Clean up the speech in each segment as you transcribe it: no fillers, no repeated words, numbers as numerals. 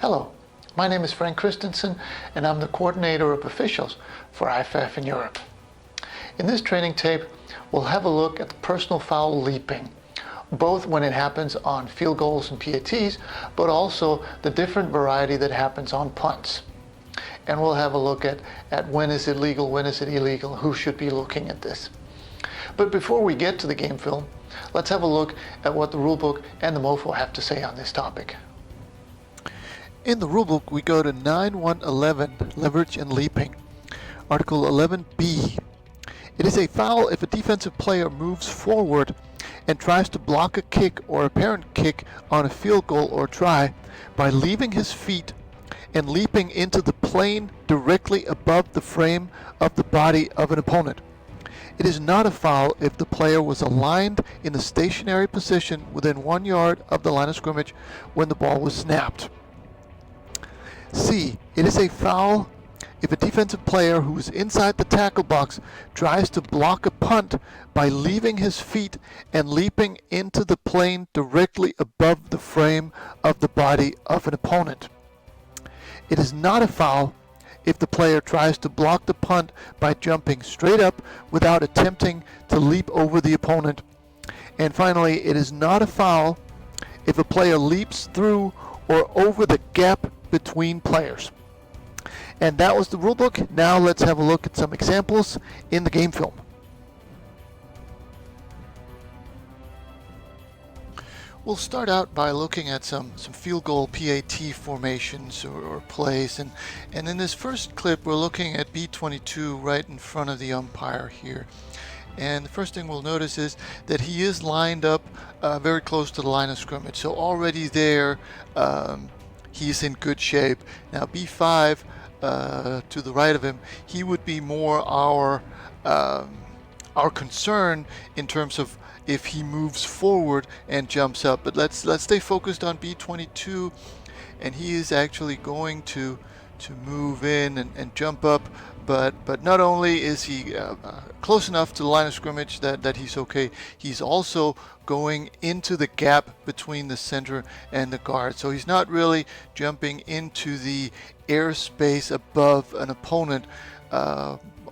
Hello, my name is Frank Christensen and I'm the coordinator of officials for IFAF in Europe. In this training tape, we'll have a look at the personal foul leaping, both when it happens on field goals and PATs, but also the different variety that happens on punts. And we'll have a look at when is it legal, when is it illegal, who should be looking at this. But before we get to the game film, let's have a look at what the rulebook and the MOFO have to say on this topic. In the rulebook, we go to 9.1.11, leverage and leaping. Article 11b. It is a foul if a defensive player moves forward and tries to block a kick or apparent kick on a field goal or try by leaving his feet and leaping into the plane directly above the frame of the body of an opponent. It is not a foul if the player was aligned in a stationary position within 1 yard of the line of scrimmage when the ball was snapped. C. It is a foul if a defensive player who is inside the tackle box tries to block a punt by leaving his feet and leaping into the plane directly above the frame of the body of an opponent. It is not a foul if the player tries to block the punt by jumping straight up without attempting to leap over the opponent. And finally, it is not a foul if a player leaps through or over the gap between players. And that was the rulebook. Now let's have a look at some examples in the game film. We'll start out by looking at some field goal PAT formations or plays, and in this first clip we're looking at B22 right in front of the umpire here. And the first thing we'll notice is that he is lined up very close to the line of scrimmage, so already there he's in good shape. Now B5 to the right of him, he would be more our concern in terms of if he moves forward and jumps up. But let's stay focused on B22, and he is actually going to move in and jump up. But not only is he close enough to the line of scrimmage that he's okay, he's also going into the gap between the center and the guard. So he's not really jumping into the airspace above an opponent.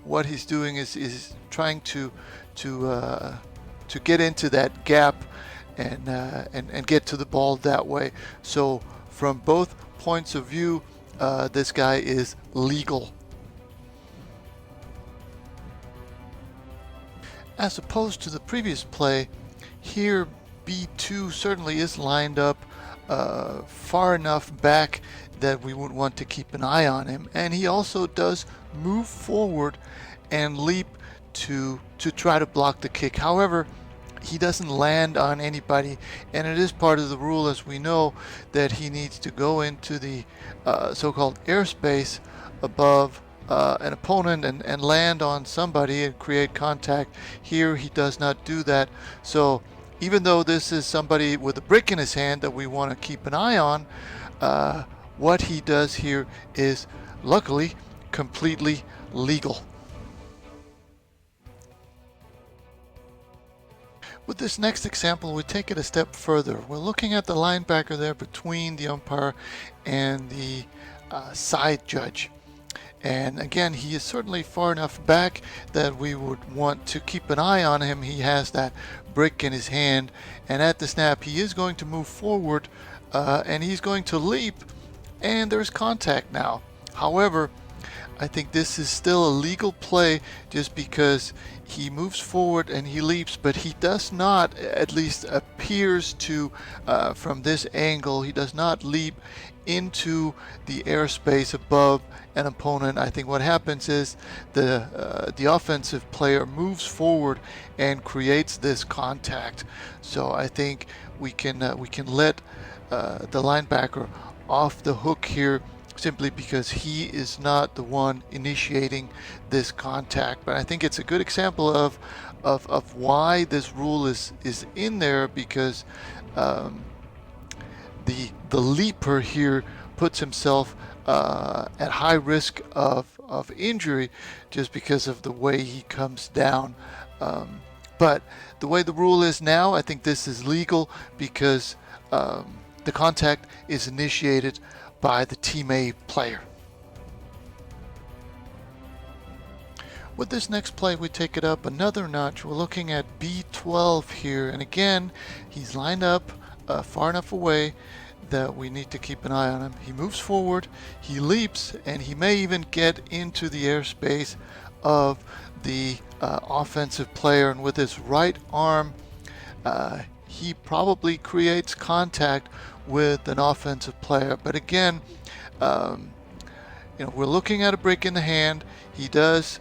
What he's doing is trying to get into that gap and get to the ball that way. So from both points of view, this guy is legal. As opposed to the previous play, here B2 certainly is lined up far enough back that we would want to keep an eye on him, and he also does move forward and leap to try to block the kick. However, he doesn't land on anybody, and it is part of the rule, as we know, that he needs to go into the so-called airspace above an opponent and land on somebody and create contact. Here he does not do that. So even though this is somebody with a brick in his hand that we want to keep an eye on, what he does here is luckily completely legal. With this next example, we take it a step further. We're looking at the linebacker there between the umpire and the side judge. And again, he is certainly far enough back that we would want to keep an eye on him. He has that brick in his hand, and at the snap he is going to move forward and he's going to leap, and there's contact now. However, I think this is still a legal play just because he moves forward and he leaps, but he does not, at least appears to, from this angle, he does not leap into the airspace above an opponent. I think what happens is the offensive player moves forward and creates this contact. So I think we can let the linebacker off the hook here, simply because he is not the one initiating this contact. But I think it's a good example of why this rule is in there, because the leaper here puts himself at high risk of injury just because of the way he comes down. But the way the rule is now, I think this is legal because the contact is initiated by the Team A player. With this next play, we take it up another notch. We're looking at B12 here, and again, he's lined up far enough away that we need to keep an eye on him. He moves forward, he leaps, and he may even get into the airspace of the offensive player, and with his right arm, he probably creates contact with an offensive player. But again, we're looking at a break in the hand. He does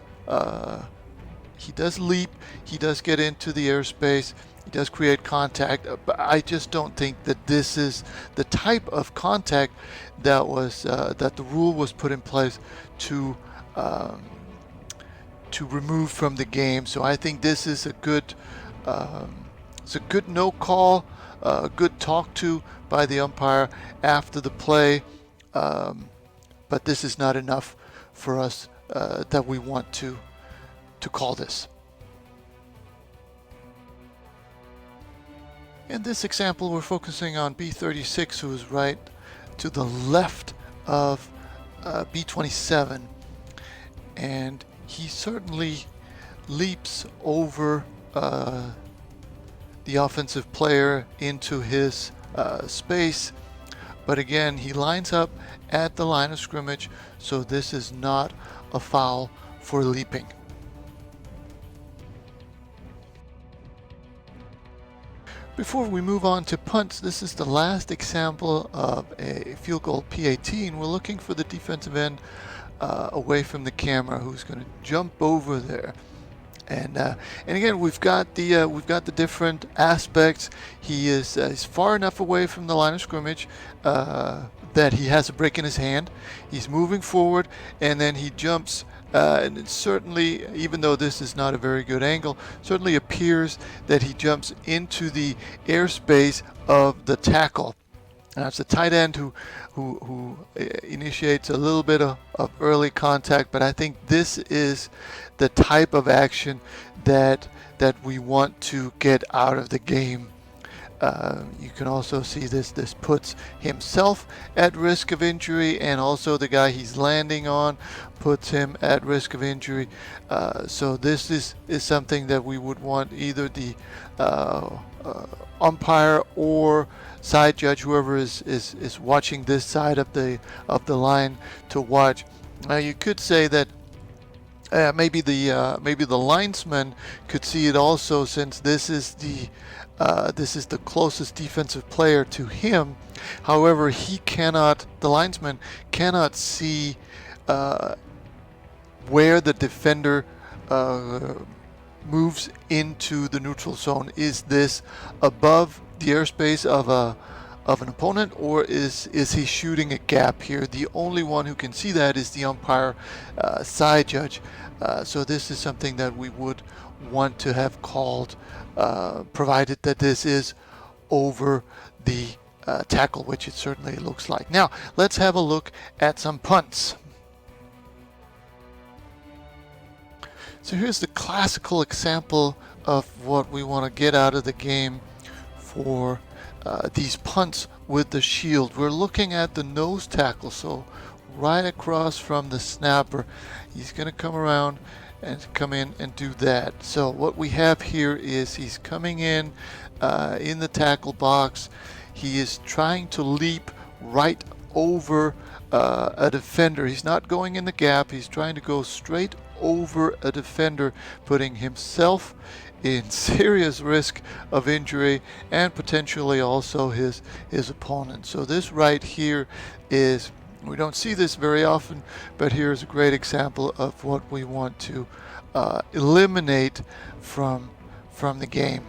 leap, he does get into the airspace, he does create contact, but I just don't think that this is the type of contact that was that the rule was put in place to remove from the game. So I think this is a good no call, a good talk to by the umpire after the play, but this is not enough for us that we want to call this. In this example, we're focusing on B36, who is right to the left of B27, and he certainly leaps over the offensive player into his space, but again, he lines up at the line of scrimmage, so this is not a foul for leaping. Before we move on to punts, this is the last example of a field goal P18. We're looking for the defensive end away from the camera, who's going to jump over there. And again, we've got the different aspects. He is he's far enough away from the line of scrimmage that he has a break in his hand. He's moving forward, and then he jumps. And it certainly, even though this is not a very good angle, certainly appears that he jumps into the airspace of the tackle. Now it's the tight end who initiates a little bit of early contact, but I think this is the type of action that we want to get out of the game. You can also see this puts himself at risk of injury, and also the guy he's landing on puts him at risk of injury. So this is something that we would want either the umpire or side judge, whoever is watching this side of the line, to watch. Now you could say that maybe the linesman could see it also, since this is the closest defensive player to him. However, the linesman cannot see where the defender moves into the neutral zone. Is this above the airspace of an opponent, or is he shooting a gap here? The only one who can see that is the umpire, side judge. So this is something that we would want to have called, provided that this is over the tackle, which it certainly looks like. Now let's have a look at some punts. So here's the classical example of what we want to get out of the game for these punts with the shield. We're looking at the nose tackle, so right across from the snapper. He's going to come around and come in and do that. So what we have here is he's coming in the tackle box. He is trying to leap right over a defender. He's not going in the gap. He's trying to go straight over a defender, putting himself in serious risk of injury and potentially also his opponent. So this right here is, we don't see this very often, but here's a great example of what we want to eliminate from the game.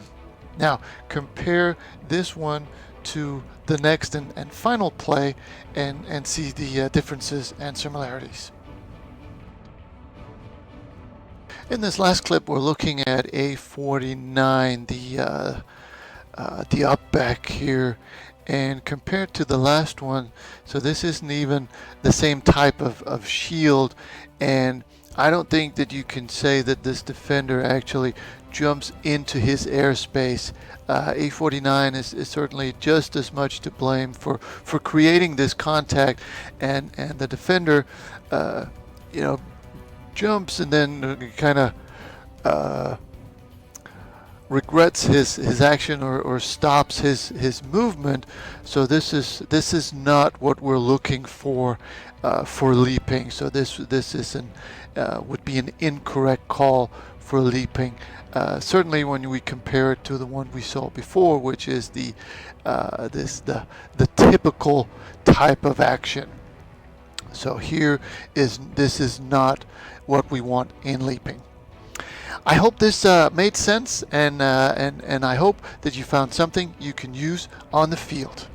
Now compare this one to the next and final play and see the differences and similarities. In this last clip, we're looking at A49, the up back here, and compared to the last one, so this isn't even the same type of shield, and I don't think that you can say that this defender actually jumps into his airspace. A49 is certainly just as much to blame for creating this contact, and the defender, you know, jumps and then kind of regrets his action, or stops his movement. So this is not what we're looking for leaping. So this would be an incorrect call for leaping. Certainly when we compare it to the one we saw before, which is the typical type of action. So this is not what we want in leaping. I hope this made sense, and I hope that you found something you can use on the field.